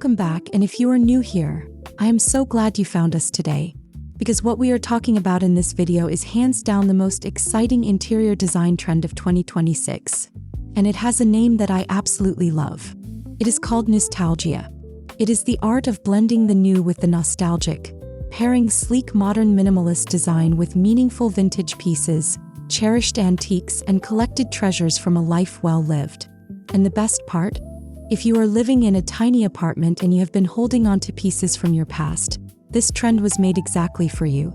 welcome back, and if you are new here, I am so glad you found us today. Because what we are talking about in this video is hands down the most exciting interior design trend of 2026. And it has a name that I absolutely love. It is called Newstalgia. It is the art of blending the new with the nostalgic, pairing sleek modern minimalist design with meaningful vintage pieces, cherished antiques, and collected treasures from a life well lived. And the best part? If you are living in a tiny apartment and you have been holding on to pieces from your past, this trend was made exactly for you.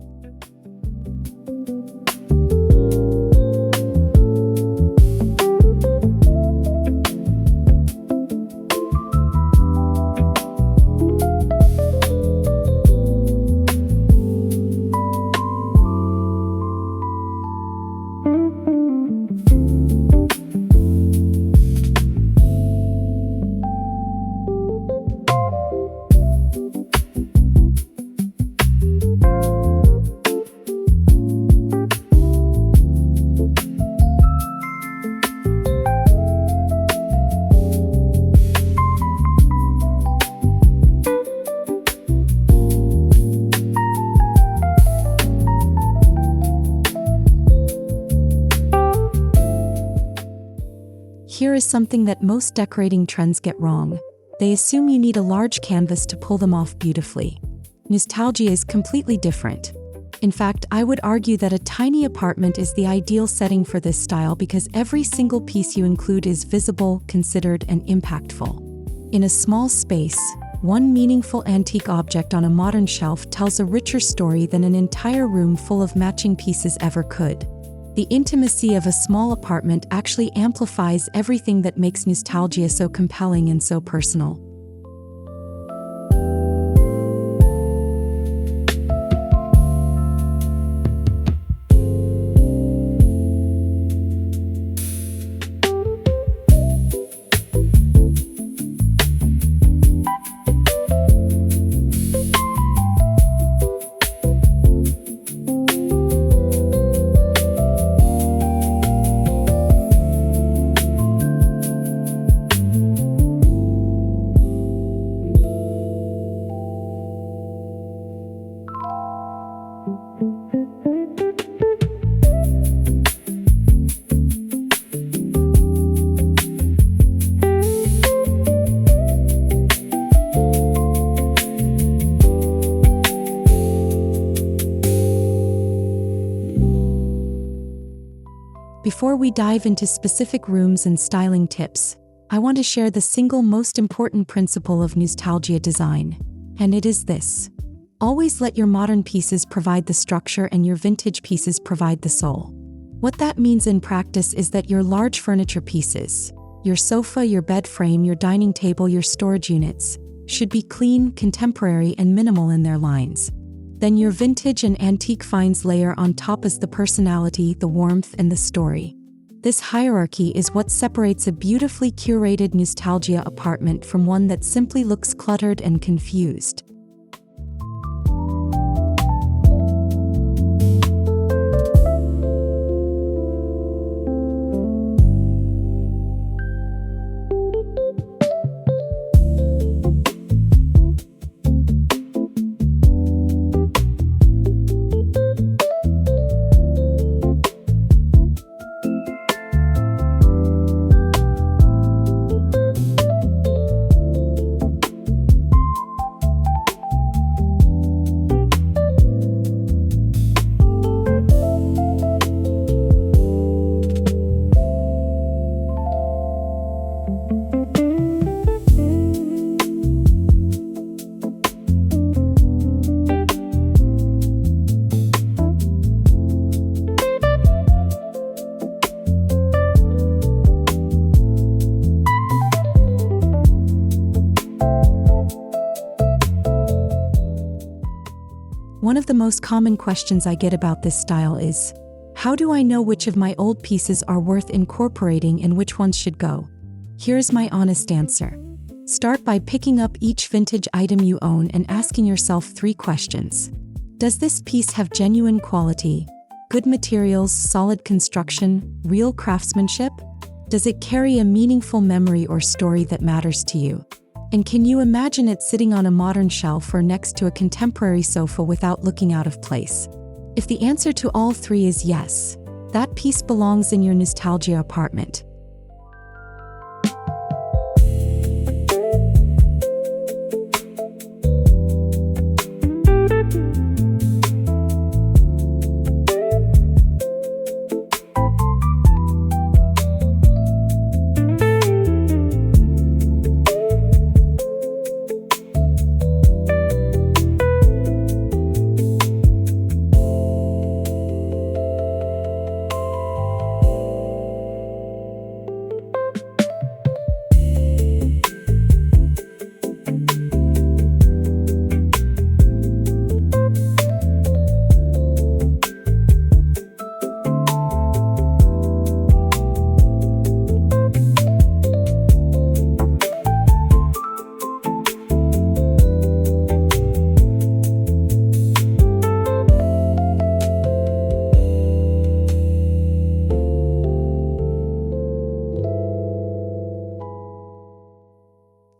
Here is something that most decorating trends get wrong. They assume you need a large canvas to pull them off beautifully. Newstalgia is completely different. In fact, I would argue that a tiny apartment is the ideal setting for this style because every single piece you include is visible, considered, and impactful. In a small space, one meaningful antique object on a modern shelf tells a richer story than an entire room full of matching pieces ever could. The intimacy of a small apartment actually amplifies everything that makes Newstalgia so compelling and so personal. Before we dive into specific rooms and styling tips, I want to share the single most important principle of Newstalgia design, and it is this. Always let your modern pieces provide the structure and your vintage pieces provide the soul. What that means in practice is that your large furniture pieces, your sofa, your bed frame, your dining table, your storage units, should be clean, contemporary, and minimal in their lines. Then your vintage and antique finds layer on top as the personality, the warmth, and the story. This hierarchy is what separates a beautifully curated Newstalgia apartment from one that simply looks cluttered and confused. One of the most common questions I get about this style is, how do I know which of my old pieces are worth incorporating and which ones should go? Here's my honest answer. Start by picking up each vintage item you own and asking yourself 3 questions. Does this piece have genuine quality, good materials, solid construction, real craftsmanship? Does it carry a meaningful memory or story that matters to you? And can you imagine it sitting on a modern shelf or next to a contemporary sofa without looking out of place? If the answer to all three is yes, that piece belongs in your Newstalgia apartment.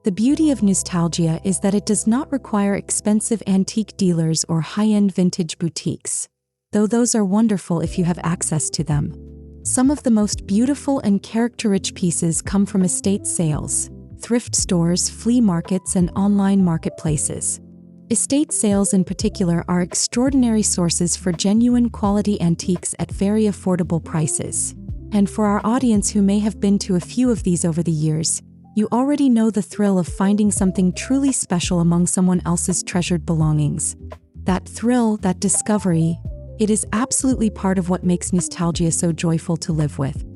The beauty of Newstalgia is that it does not require expensive antique dealers or high-end vintage boutiques, though those are wonderful if you have access to them. Some of the most beautiful and character-rich pieces come from estate sales, thrift stores, flea markets, and online marketplaces. Estate sales in particular are extraordinary sources for genuine quality antiques at very affordable prices. And for our audience who may have been to a few of these over the years, you already know the thrill of finding something truly special among someone else's treasured belongings. That thrill, that discovery, it is absolutely part of what makes Newstalgia so joyful to live with.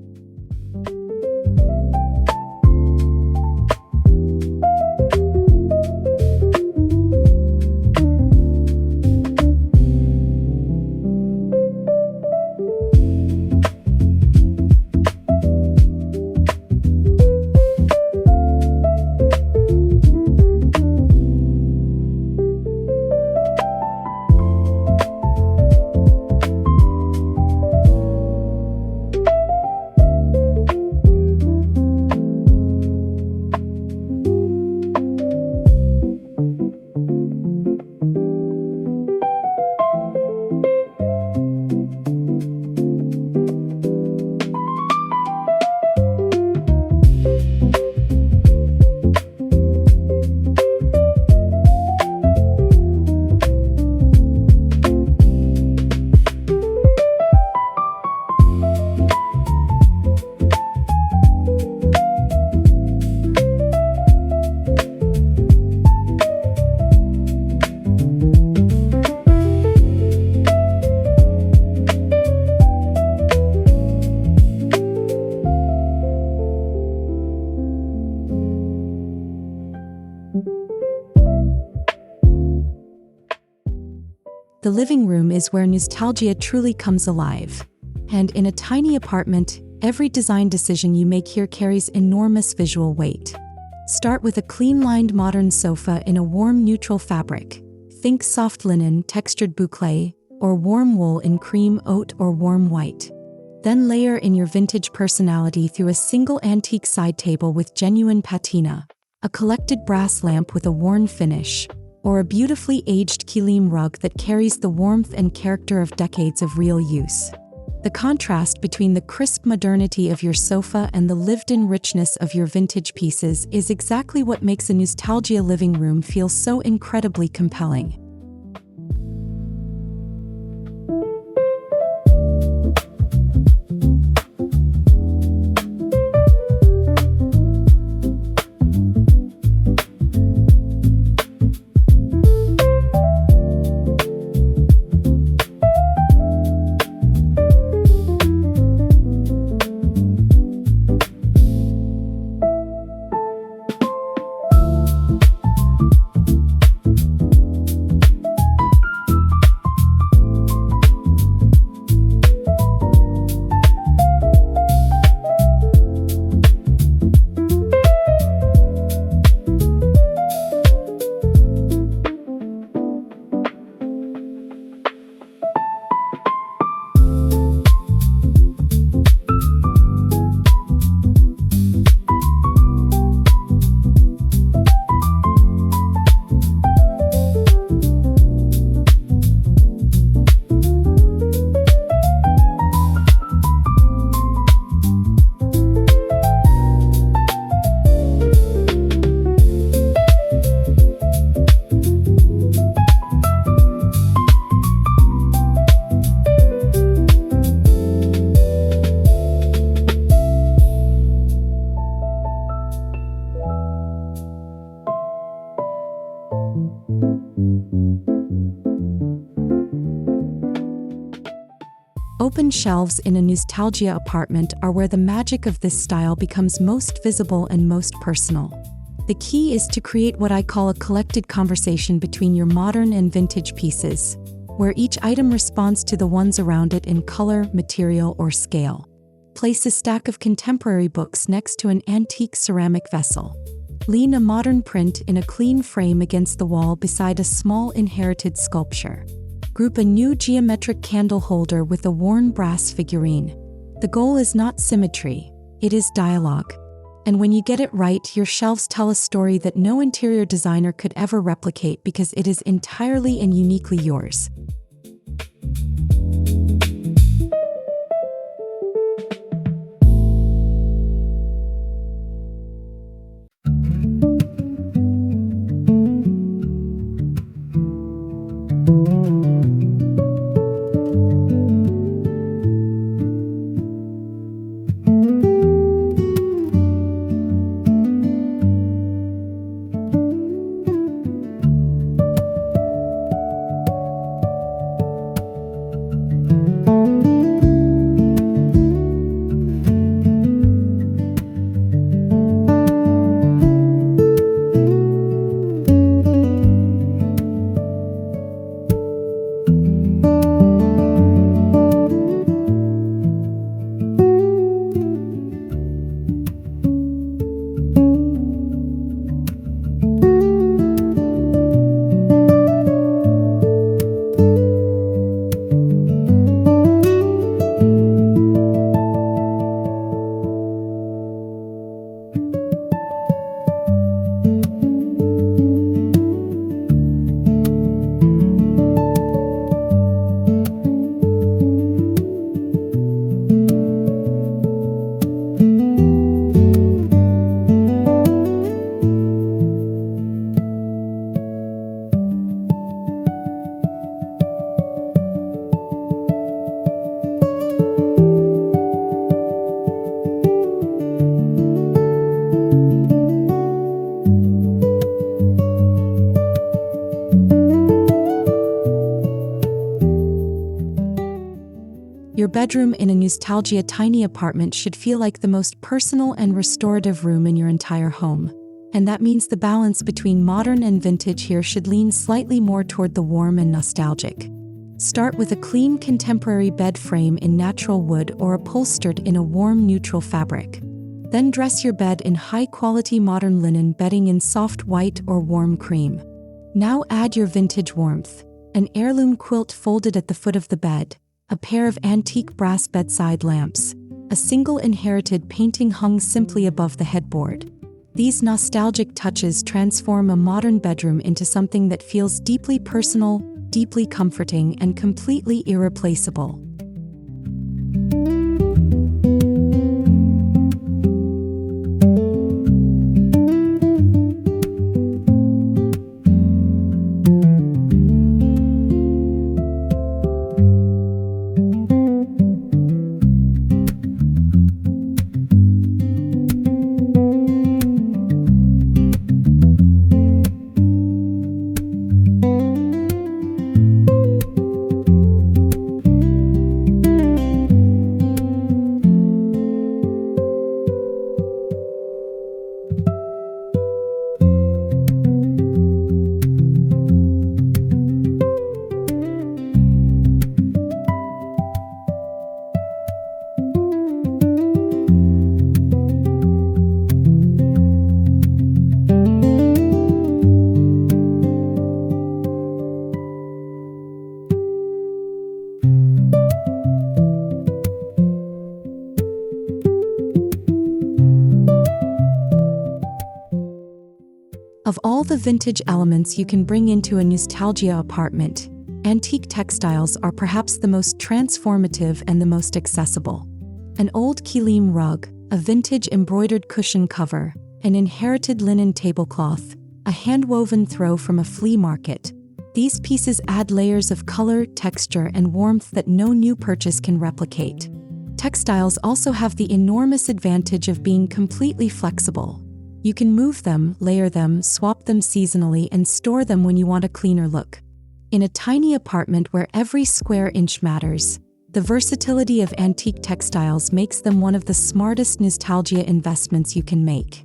The living room is where Newstalgia truly comes alive. And in a tiny apartment, every design decision you make here carries enormous visual weight. Start with a clean-lined modern sofa in a warm neutral fabric. Think soft linen, textured boucle, or warm wool in cream, oat, or warm white. Then layer in your vintage personality through a single antique side table with genuine patina, a collected brass lamp with a worn finish, or a beautifully aged kilim rug that carries the warmth and character of decades of real use. The contrast between the crisp modernity of your sofa and the lived-in richness of your vintage pieces is exactly what makes a Newstalgia living room feel so incredibly compelling. Open shelves in a Newstalgia apartment are where the magic of this style becomes most visible and most personal. The key is to create what I call a collected conversation between your modern and vintage pieces, where each item responds to the ones around it in color, material, or scale. Place a stack of contemporary books next to an antique ceramic vessel. Lean a modern print in a clean frame against the wall beside a small inherited sculpture. Group a new geometric candle holder with a worn brass figurine. The goal is not symmetry, it is dialogue. And when you get it right, your shelves tell a story that no interior designer could ever replicate because it is entirely and uniquely yours. Your bedroom in a Newstalgia tiny apartment should feel like the most personal and restorative room in your entire home. And that means the balance between modern and vintage here should lean slightly more toward the warm and nostalgic. Start with a clean contemporary bed frame in natural wood or upholstered in a warm neutral fabric. Then dress your bed in high-quality modern linen bedding in soft white or warm cream. Now add your vintage warmth: an heirloom quilt folded at the foot of the bed, a pair of antique brass bedside lamps, a single inherited painting hung simply above the headboard. These nostalgic touches transform a modern bedroom into something that feels deeply personal, deeply comforting, and completely irreplaceable. Of all the vintage elements you can bring into a Newstalgia apartment, antique textiles are perhaps the most transformative and the most accessible. An old kilim rug, a vintage embroidered cushion cover, an inherited linen tablecloth, a hand-woven throw from a flea market. These pieces add layers of color, texture, and warmth that no new purchase can replicate. Textiles also have the enormous advantage of being completely flexible. You can move them, layer them, swap them seasonally, and store them when you want a cleaner look. In a tiny apartment where every square inch matters, the versatility of antique textiles makes them one of the smartest Newstalgia investments you can make.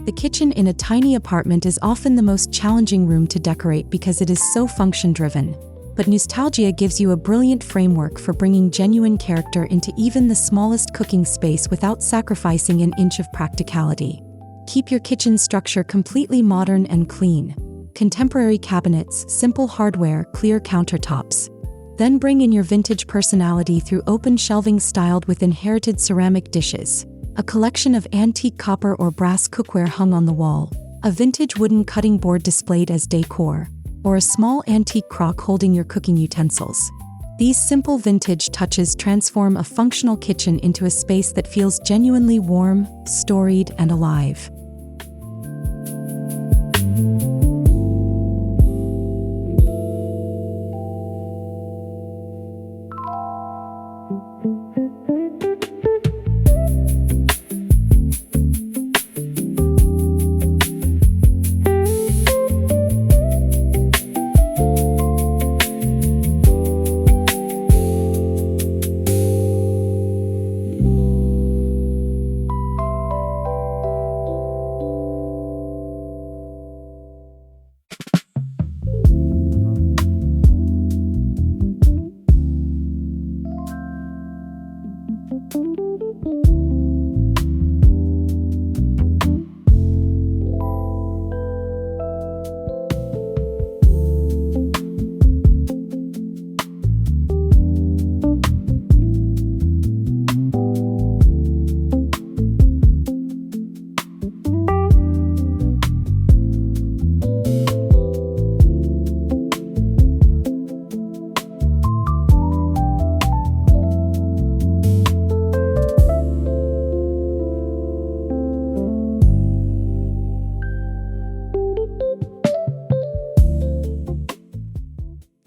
The kitchen in a tiny apartment is often the most challenging room to decorate because it is so function-driven. But Newstalgia gives you a brilliant framework for bringing genuine character into even the smallest cooking space without sacrificing an inch of practicality. Keep your kitchen structure completely modern and clean. Contemporary cabinets, simple hardware, clear countertops. Then bring in your vintage personality through open shelving styled with inherited ceramic dishes, a collection of antique copper or brass cookware hung on the wall, a vintage wooden cutting board displayed as decor, or a small antique crock holding your cooking utensils. These simple vintage touches transform a functional kitchen into a space that feels genuinely warm, storied, and alive.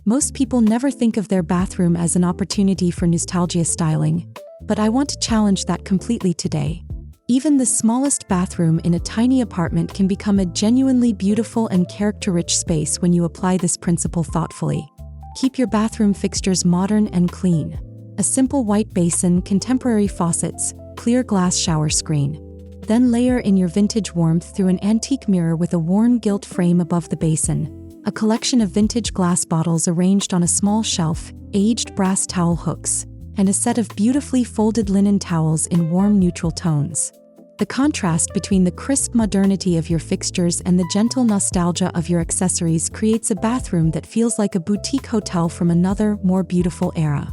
Most people never think of their bathroom as an opportunity for Newstalgia styling, but I want to challenge that completely today. Even the smallest bathroom in a tiny apartment can become a genuinely beautiful and character-rich space when you apply this principle thoughtfully. Keep your bathroom fixtures modern and clean. A simple white basin, contemporary faucets, clear glass shower screen. Then layer in your vintage warmth through an antique mirror with a worn gilt frame above the basin, a collection of vintage glass bottles arranged on a small shelf, aged brass towel hooks, and a set of beautifully folded linen towels in warm neutral tones. The contrast between the crisp modernity of your fixtures and the gentle nostalgia of your accessories creates a bathroom that feels like a boutique hotel from another, more beautiful era.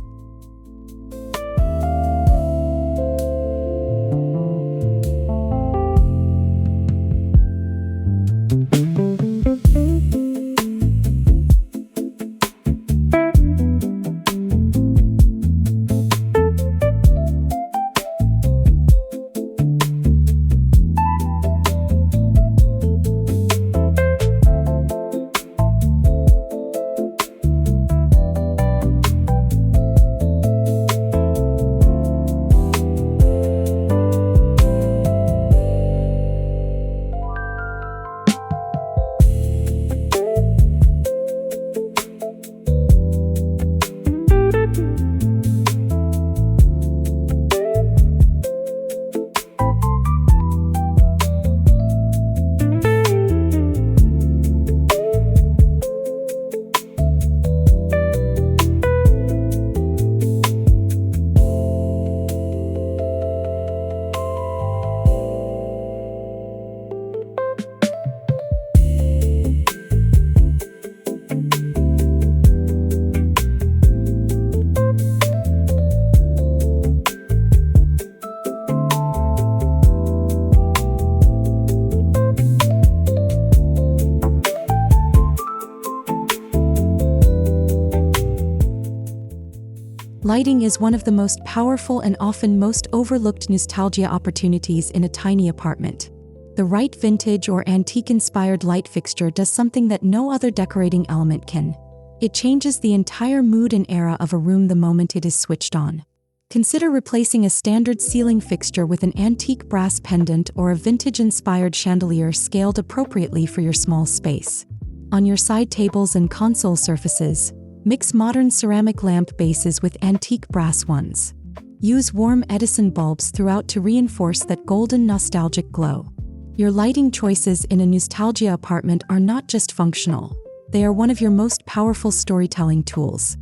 Lighting is one of the most powerful and often most overlooked nostalgia opportunities in a tiny apartment. The right vintage or antique-inspired light fixture does something that no other decorating element can. It changes the entire mood and era of a room the moment it is switched on. Consider replacing a standard ceiling fixture with an antique brass pendant or a vintage-inspired chandelier scaled appropriately for your small space. On your side tables and console surfaces, mix modern ceramic lamp bases with antique brass ones. Use warm Edison bulbs throughout to reinforce that golden nostalgic glow. Your lighting choices in a nostalgia apartment are not just functional, they are one of your most powerful storytelling tools.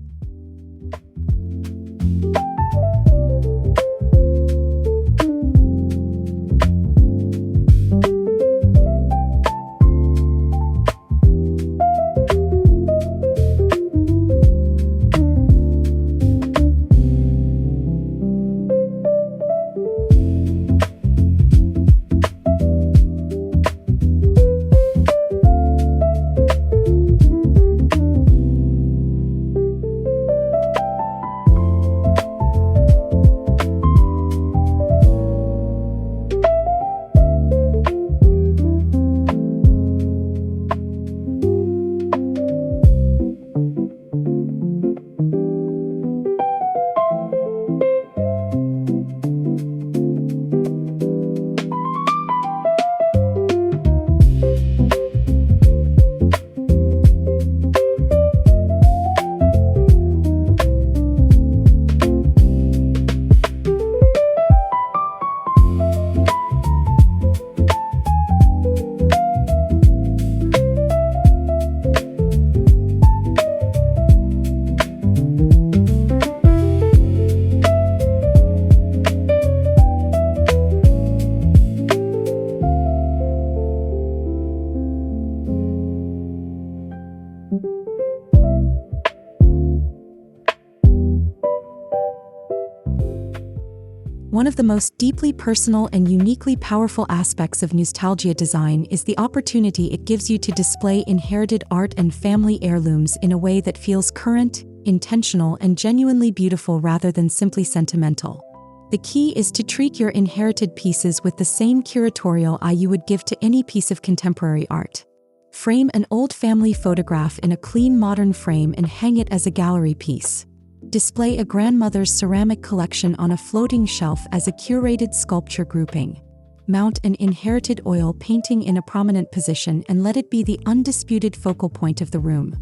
One of the most deeply personal and uniquely powerful aspects of nostalgia design is the opportunity it gives you to display inherited art and family heirlooms in a way that feels current, intentional, and genuinely beautiful rather than simply sentimental. The key is to treat your inherited pieces with the same curatorial eye you would give to any piece of contemporary art. Frame an old family photograph in a clean modern frame and hang it as a gallery piece. Display a grandmother's ceramic collection on a floating shelf as a curated sculpture grouping. Mount an inherited oil painting in a prominent position and let it be the undisputed focal point of the room.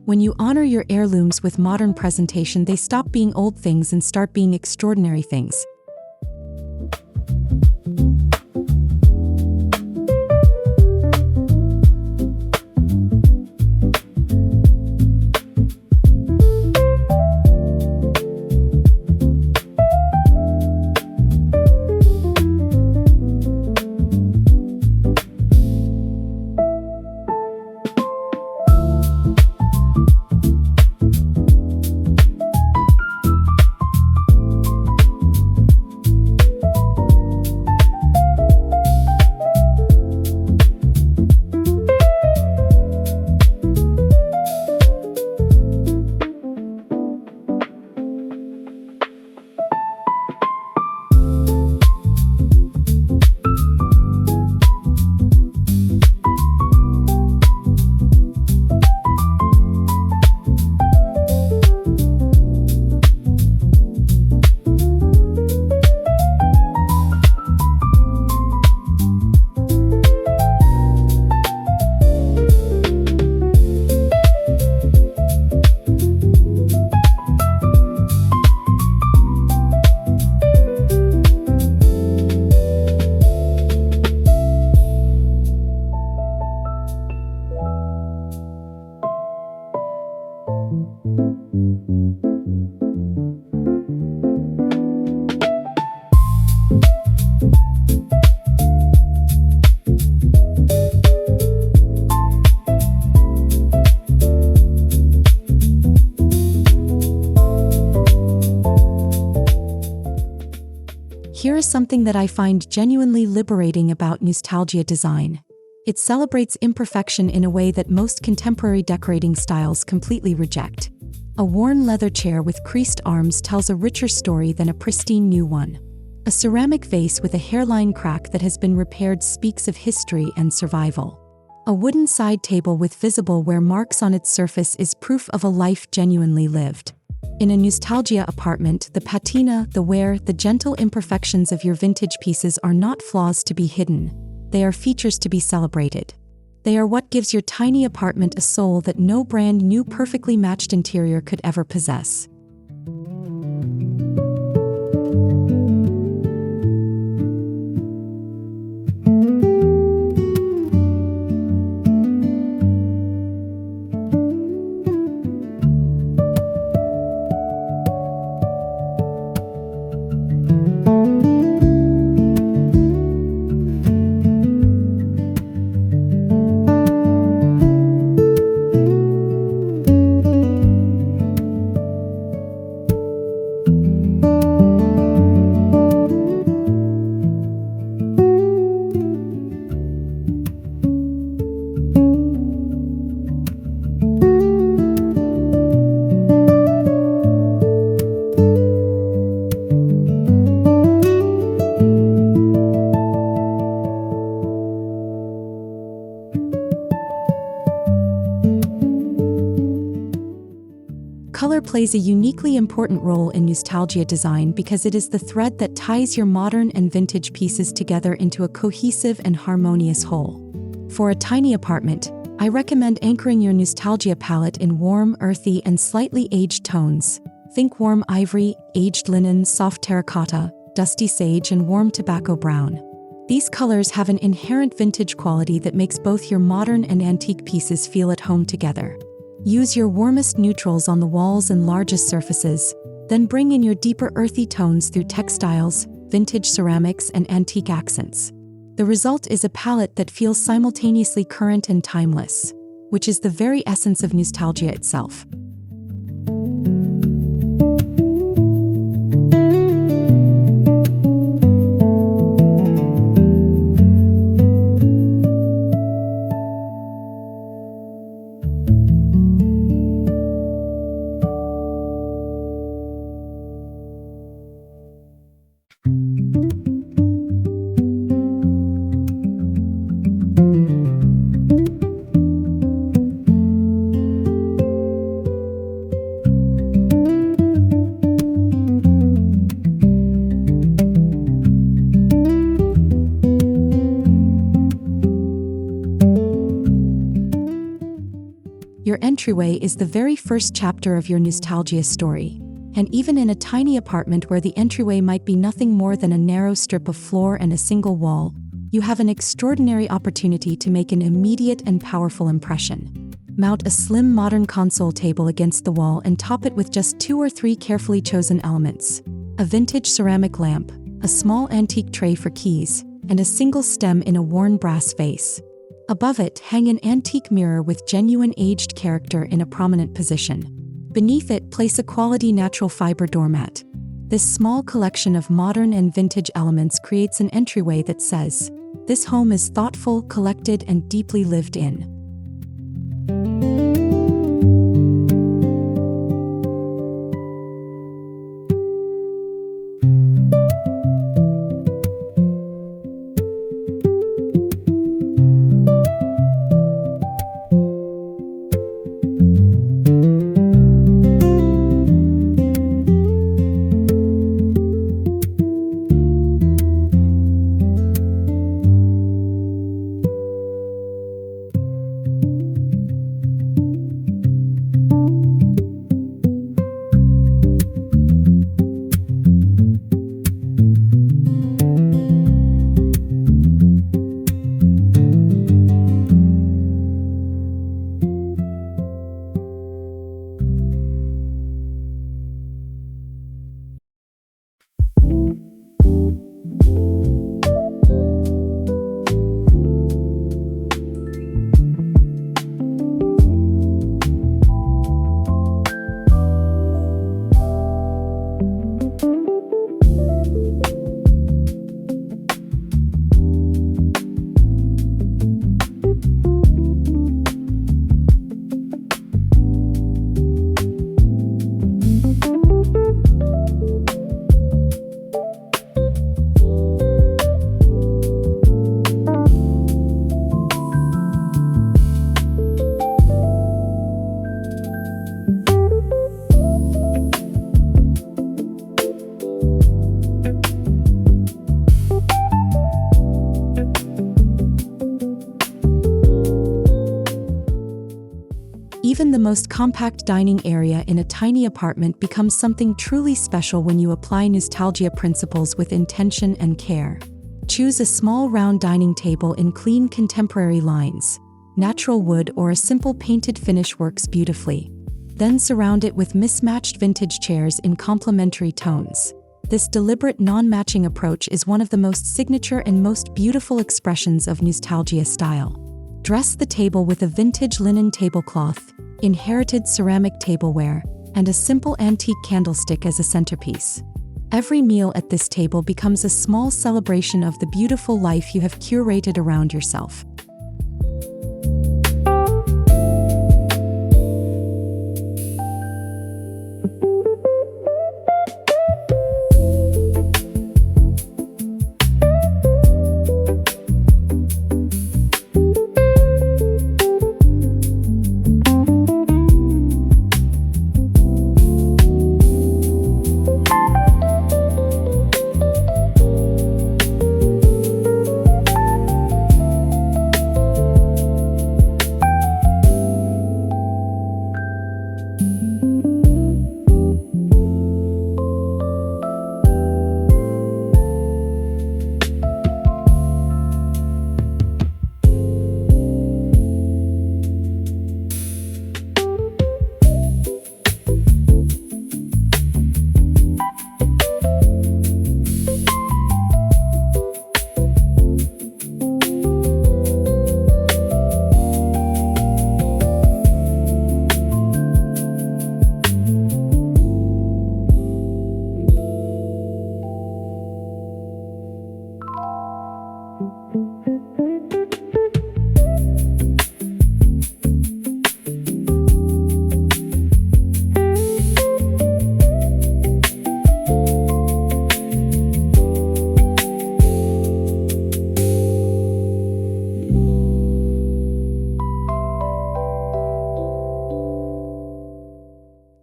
When you honor your heirlooms with modern presentation, they stop being old things and start being extraordinary things. Here is something that I find genuinely liberating about nostalgia design. It celebrates imperfection in a way that most contemporary decorating styles completely reject. A worn leather chair with creased arms tells a richer story than a pristine new one. A ceramic vase with a hairline crack that has been repaired speaks of history and survival. A wooden side table with visible wear marks on its surface is proof of a life genuinely lived. In a Newstalgia apartment, the patina, the wear, the gentle imperfections of your vintage pieces are not flaws to be hidden. They are features to be celebrated. They are what gives your tiny apartment a soul that no brand new perfectly matched interior could ever possess. Color plays a uniquely important role in Newstalgia design because it is the thread that ties your modern and vintage pieces together into a cohesive and harmonious whole. For a tiny apartment, I recommend anchoring your Newstalgia palette in warm, earthy, and slightly aged tones. Think warm ivory, aged linen, soft terracotta, dusty sage, and warm tobacco brown. These colors have an inherent vintage quality that makes both your modern and antique pieces feel at home together. Use your warmest neutrals on the walls and largest surfaces, then bring in your deeper earthy tones through textiles, vintage ceramics, and antique accents. The result is a palette that feels simultaneously current and timeless, which is the very essence of Newstalgia itself. Your entryway is the very first chapter of your Newstalgia story. And even in a tiny apartment where the entryway might be nothing more than a narrow strip of floor and a single wall, you have an extraordinary opportunity to make an immediate and powerful impression. Mount a slim modern console table against the wall and top it with just 2 or 3 carefully chosen elements: a vintage ceramic lamp, a small antique tray for keys, and a single stem in a worn brass vase. Above it, hang an antique mirror with genuine aged character in a prominent position. Beneath it, place a quality natural fiber doormat. This small collection of modern and vintage elements creates an entryway that says, "This home is thoughtful, collected, and deeply lived in." Even the most compact dining area in a tiny apartment becomes something truly special when you apply Newstalgia principles with intention and care. Choose a small round dining table in clean contemporary lines. Natural wood or a simple painted finish works beautifully. Then surround it with mismatched vintage chairs in complementary tones. This deliberate non-matching approach is one of the most signature and most beautiful expressions of Newstalgia style. Dress the table with a vintage linen tablecloth, inherited ceramic tableware, and a simple antique candlestick as a centerpiece. Every meal at this table becomes a small celebration of the beautiful life you have curated around yourself.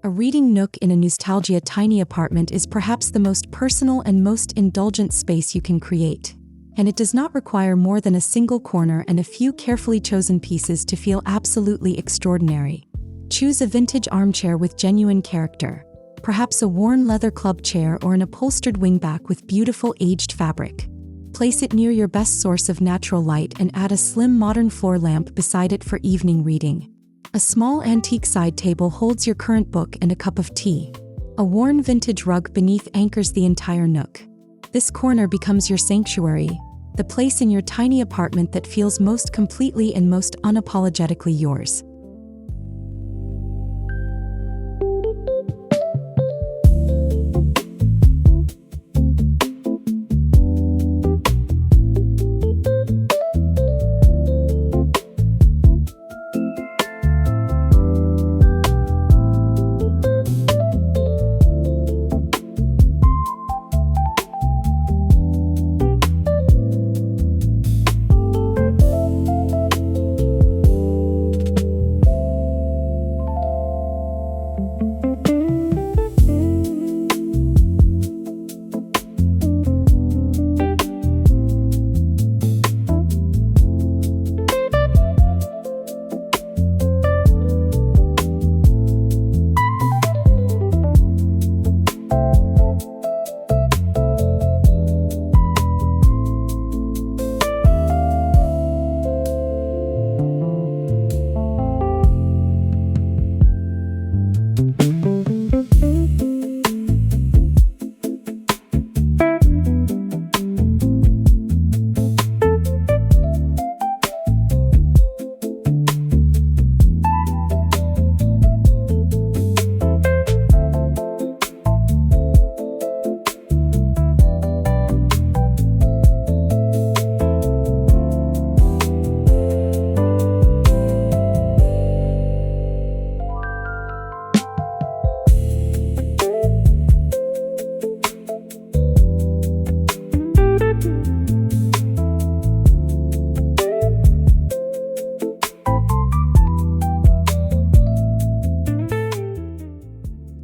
A reading nook in a Newstalgia tiny apartment is perhaps the most personal and most indulgent space you can create. And it does not require more than a single corner and a few carefully chosen pieces to feel absolutely extraordinary. Choose a vintage armchair with genuine character, perhaps a worn leather club chair or an upholstered wingback with beautiful aged fabric. Place it near your best source of natural light and add a slim modern floor lamp beside it for evening reading. A small antique side table holds your current book and a cup of tea. A worn vintage rug beneath anchors the entire nook. This corner becomes your sanctuary, the place in your tiny apartment that feels most completely and most unapologetically yours.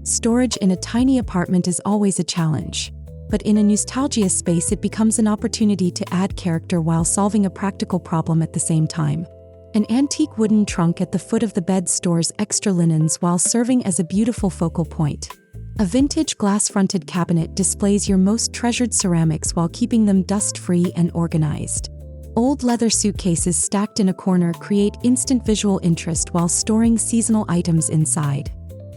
Storage in a tiny apartment is always a challenge, but in a Newstalgia space it becomes an opportunity to add character while solving a practical problem at the same time. An antique wooden trunk at the foot of the bed stores extra linens while serving as a beautiful focal point. A vintage glass-fronted cabinet displays your most treasured ceramics while keeping them dust-free and organized. Old leather suitcases stacked in a corner create instant visual interest while storing seasonal items inside.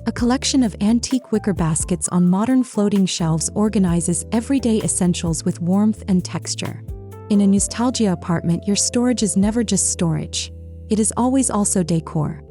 A collection of antique wicker baskets on modern floating shelves organizes everyday essentials with warmth and texture. In a Newstalgia apartment, your storage is never just storage. It is always also decor.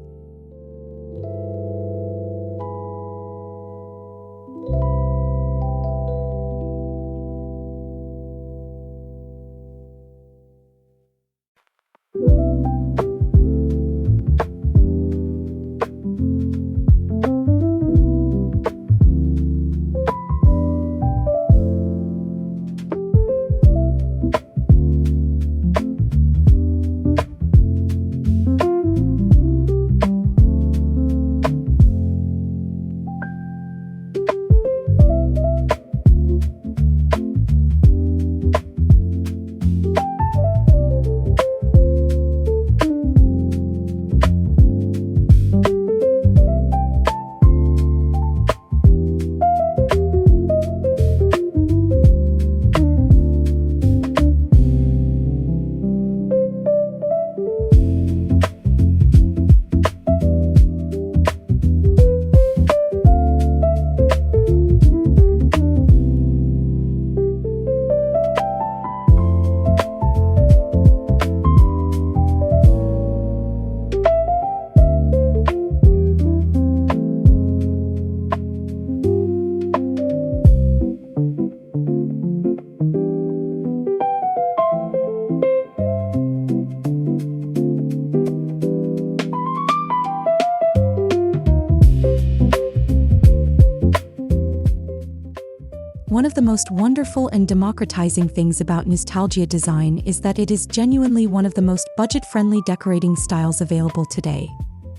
One of the most wonderful and democratizing things about Newstalgia design is that it is genuinely one of the most budget-friendly decorating styles available today,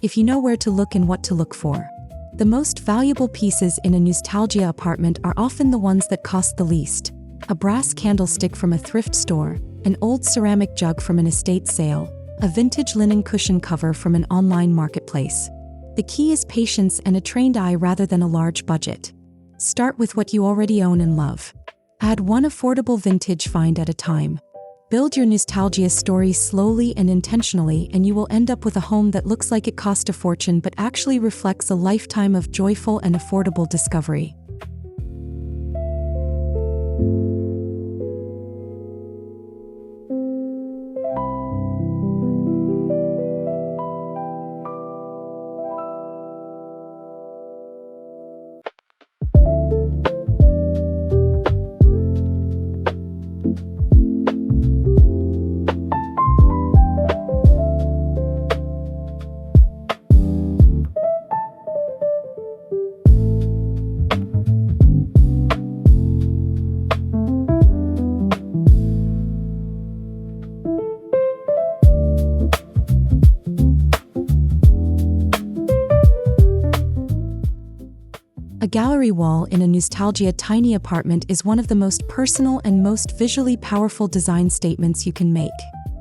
if you know where to look and what to look for. The most valuable pieces in a Newstalgia apartment are often the ones that cost the least: a brass candlestick from a thrift store, an old ceramic jug from an estate sale, a vintage linen cushion cover from an online marketplace. The key is patience and a trained eye rather than a large budget. Start with what you already own and love. Add one affordable vintage find at a time. Build your Newstalgia story slowly and intentionally, and you will end up with a home that looks like it cost a fortune but actually reflects a lifetime of joyful and affordable discovery. A gallery wall in a Newstalgia tiny apartment is one of the most personal and most visually powerful design statements you can make.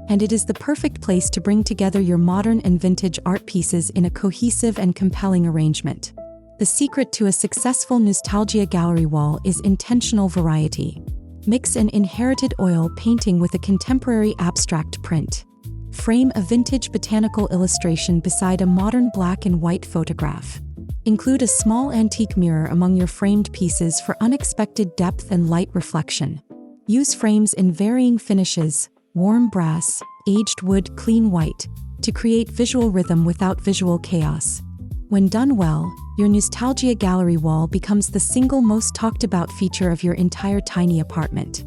And it is the perfect place to bring together your modern and vintage art pieces in a cohesive and compelling arrangement. The secret to a successful Newstalgia gallery wall is intentional variety. Mix an inherited oil painting with a contemporary abstract print. Frame a vintage botanical illustration beside a modern black and white photograph. Include a small antique mirror among your framed pieces for unexpected depth and light reflection. Use frames in varying finishes: warm brass, aged wood, clean white, to create visual rhythm without visual chaos. When done well, your Newstalgia gallery wall becomes the single most talked about feature of your entire tiny apartment.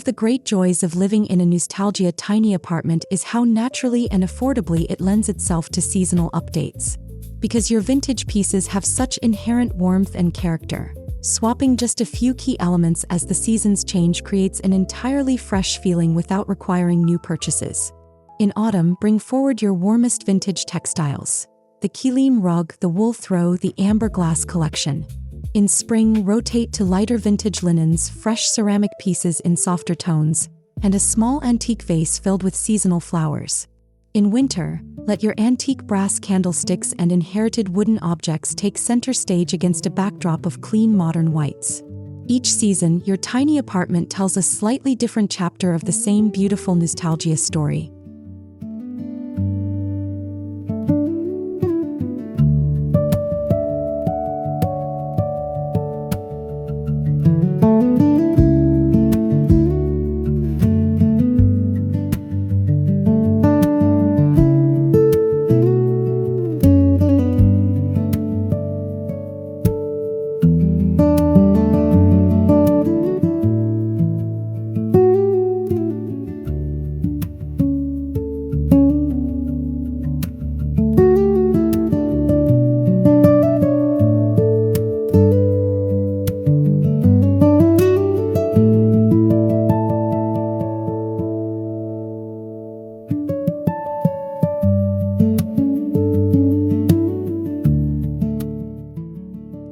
of the great joys of living in a Newstalgia tiny apartment is how naturally and affordably it lends itself to seasonal updates. Because your vintage pieces have such inherent warmth and character, swapping just a few key elements as the seasons change creates an entirely fresh feeling without requiring new purchases. In autumn, bring forward your warmest vintage textiles. The Heirloom rug, the wool throw, the amber glass collection. In spring, rotate to lighter vintage linens, fresh ceramic pieces in softer tones, and a small antique vase filled with seasonal flowers. In winter, let your antique brass candlesticks and inherited wooden objects take center stage against a backdrop of clean modern whites. Each season, your tiny apartment tells a slightly different chapter of the same beautiful Newstalgia story.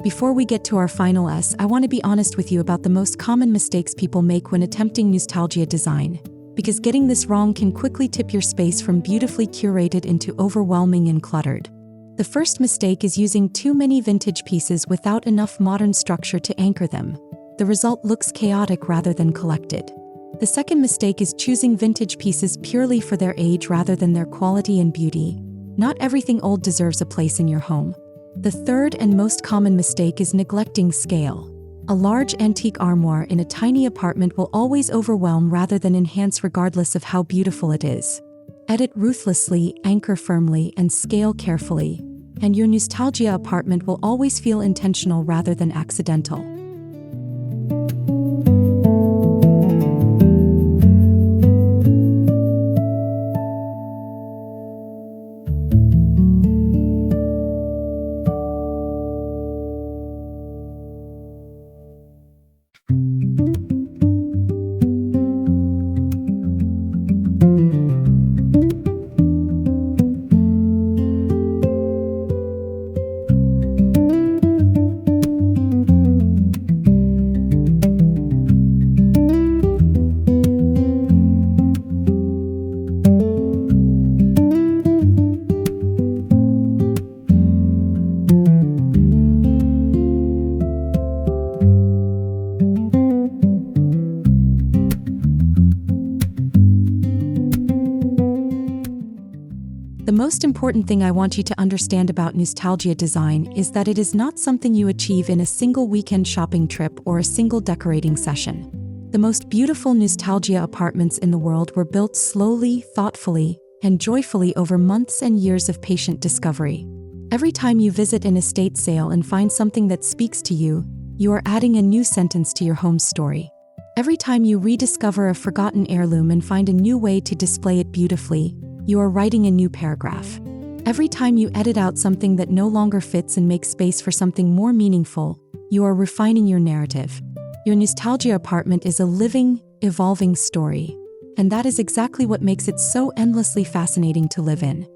Before we get to our final S, I want to be honest with you about the most common mistakes people make when attempting Newstalgia design, because getting this wrong can quickly tip your space from beautifully curated into overwhelming and cluttered. The first mistake is using too many vintage pieces without enough modern structure to anchor them. The result looks chaotic rather than collected. The second mistake is choosing vintage pieces purely for their age rather than their quality and beauty. Not everything old deserves a place in your home. The third and most common mistake is neglecting scale. A large antique armoire in a tiny apartment will always overwhelm rather than enhance regardless of how beautiful it is. Edit ruthlessly, anchor firmly, and scale carefully, and your Newstalgia apartment will always feel intentional rather than accidental. The most important thing I want you to understand about Newstalgia design is that it is not something you achieve in a single weekend shopping trip or a single decorating session. The most beautiful Newstalgia apartments in the world were built slowly, thoughtfully, and joyfully over months and years of patient discovery. Every time you visit an estate sale and find something that speaks to you, you are adding a new sentence to your home's story. Every time you rediscover a forgotten heirloom and find a new way to display it beautifully, you are writing a new paragraph. Every time you edit out something that no longer fits and make space for something more meaningful, you are refining your narrative. Your Newstalgia apartment is a living, evolving story, and that is exactly what makes it so endlessly fascinating to live in.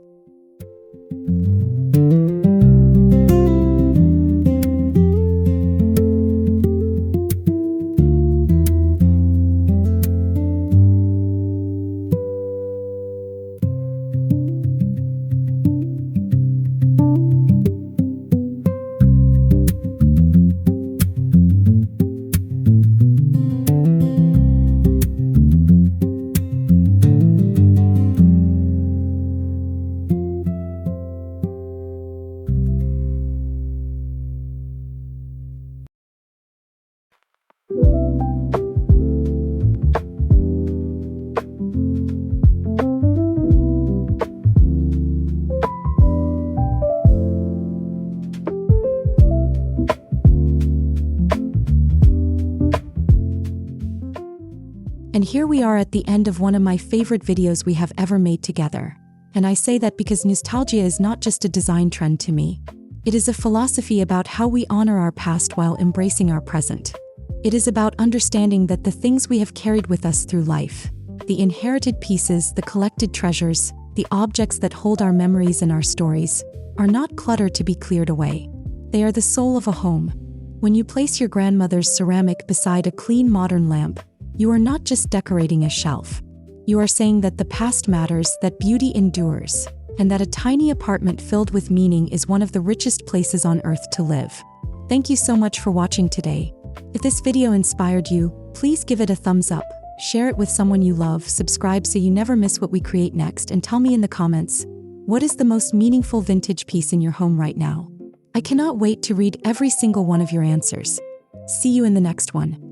And here we are at the end of one of my favorite videos we have ever made together. And I say that because Newstalgia is not just a design trend to me. It is a philosophy about how we honor our past while embracing our present. It is about understanding that the things we have carried with us through life, the inherited pieces, the collected treasures, the objects that hold our memories and our stories, are not clutter to be cleared away. They are the soul of a home. When you place your grandmother's ceramic beside a clean modern lamp, you are not just decorating a shelf. You are saying that the past matters, that beauty endures, and that a tiny apartment filled with meaning is one of the richest places on earth to live. Thank you so much for watching today. If this video inspired you, please give it a thumbs up, share it with someone you love, subscribe so you never miss what we create next, and tell me in the comments, what is the most meaningful vintage piece in your home right now? I cannot wait to read every single one of your answers. See you in the next one.